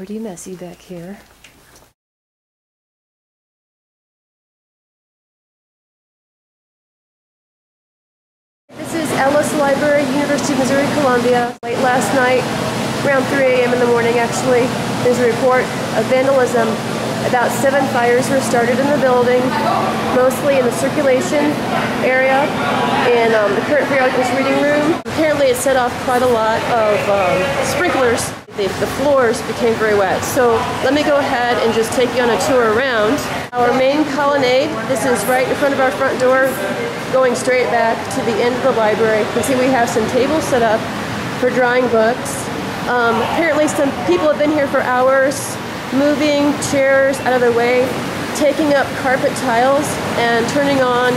pretty messy back here. This is Ellis Library, University of Missouri-Columbia. Late last night, around 3 a.m. in the morning actually, there's a report of vandalism. About 7 fires were started in the building, mostly in the circulation area and the current periodicals reading room. Apparently it set off quite a lot of sprinklers. The floors became very wet. So let me go ahead and just take you on a tour around. Our main colonnade, this is right in front of our front door, going straight back to the end of the library. You can see we have some tables set up for drawing books. Apparently some people have been here for hours, moving chairs out of their way, taking up carpet tiles, and turning on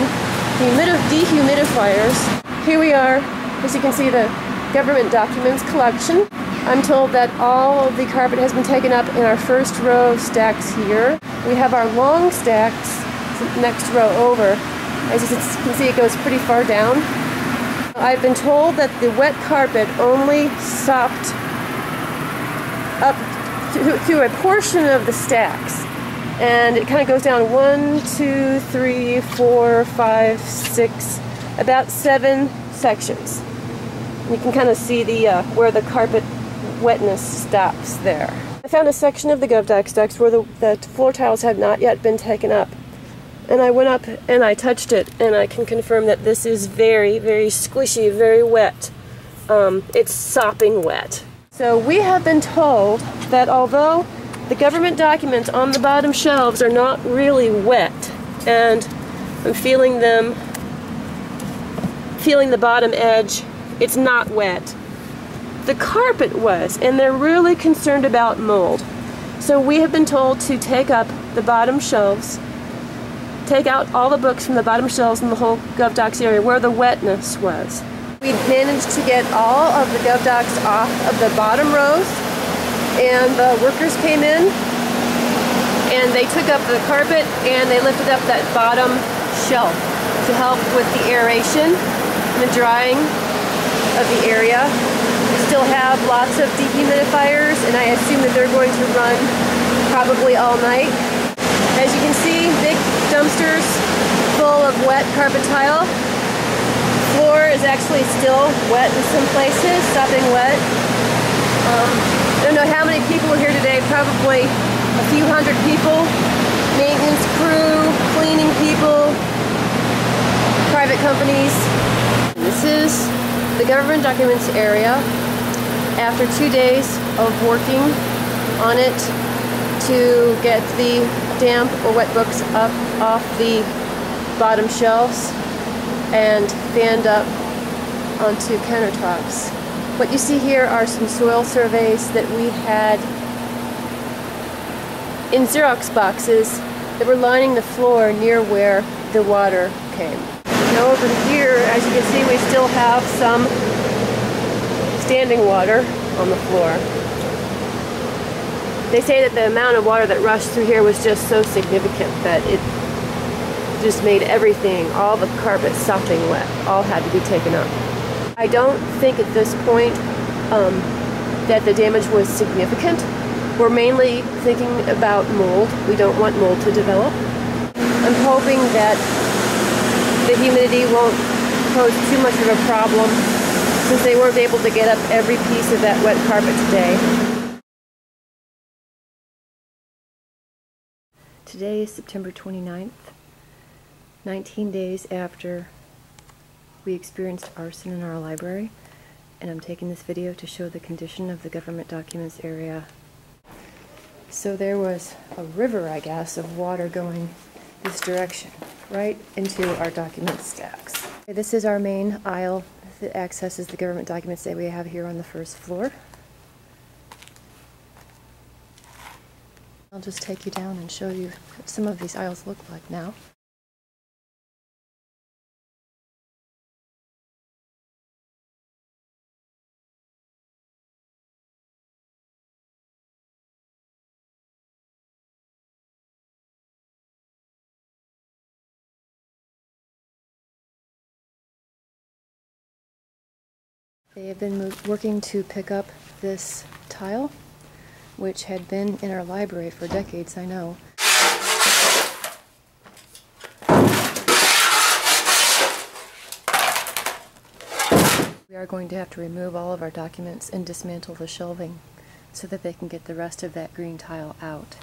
dehumidifiers. Here we are, as you can see, the government documents collection. I'm told that all of the carpet has been taken up in our first row of stacks here. We have our long stacks next row over. As you can see, it goes pretty far down. I've been told that the wet carpet only sopped up through a portion of the stacks, and it kind of goes down 1, 2, 3, 4, 5, 6, about 7 sections. You can kind of see the where the carpet wetness stops there. I found a section of the GovDoc stacks where the floor tiles had not yet been taken up, and I went up and I touched it, and I can confirm that this is very, very squishy, very wet. It's sopping wet. So we have been told that although the government documents on the bottom shelves are not really wet, and I'm feeling the bottom edge, it's not wet. The carpet was, and they're really concerned about mold. So we have been told to take up the bottom shelves, take out all the books from the bottom shelves in the whole GovDocs area where the wetness was. We managed to get all of the GovDocs off of the bottom rows, and the workers came in and they took up the carpet and they lifted up that bottom shelf to help with the aeration and the drying of the area. We still have lots of dehumidifiers, and I assume that they're going to run probably all night. As you can see, big dumpsters full of wet carpet tile. Floor is actually still wet in some places, sopping wet. I don't know how many people are here today, probably a few hundred people. Maintenance crew, cleaning people, private companies. This is the government documents area after 2 days of working on it to get the damp or wet books up off the bottom shelves and fanned up onto countertops. What you see here are some soil surveys that we had in Xerox boxes that were lining the floor near where the water came. Now over here, as you can see, we still have some standing water on the floor. They say that the amount of water that rushed through here was just so significant that it just made everything, all the carpet sopping wet, all had to be taken up. I don't think at this point that the damage was significant. We're mainly thinking about mold. We don't want mold to develop. I'm hoping that the humidity won't pose too much of a problem since they weren't able to get up every piece of that wet carpet today. Today is September 29th, 19 days after we experienced arson in our library, and I'm taking this video to show the condition of the government documents area. So there was a river, I guess, of water going this direction, right into our document stacks. This is our main aisle that accesses the government documents that we have here on the first floor. I'll just take you down and show you what some of these aisles look like now. They have been working to pick up this tile which had been in our library for decades, I know. We are going to have to remove all of our documents and dismantle the shelving so that they can get the rest of that green tile out.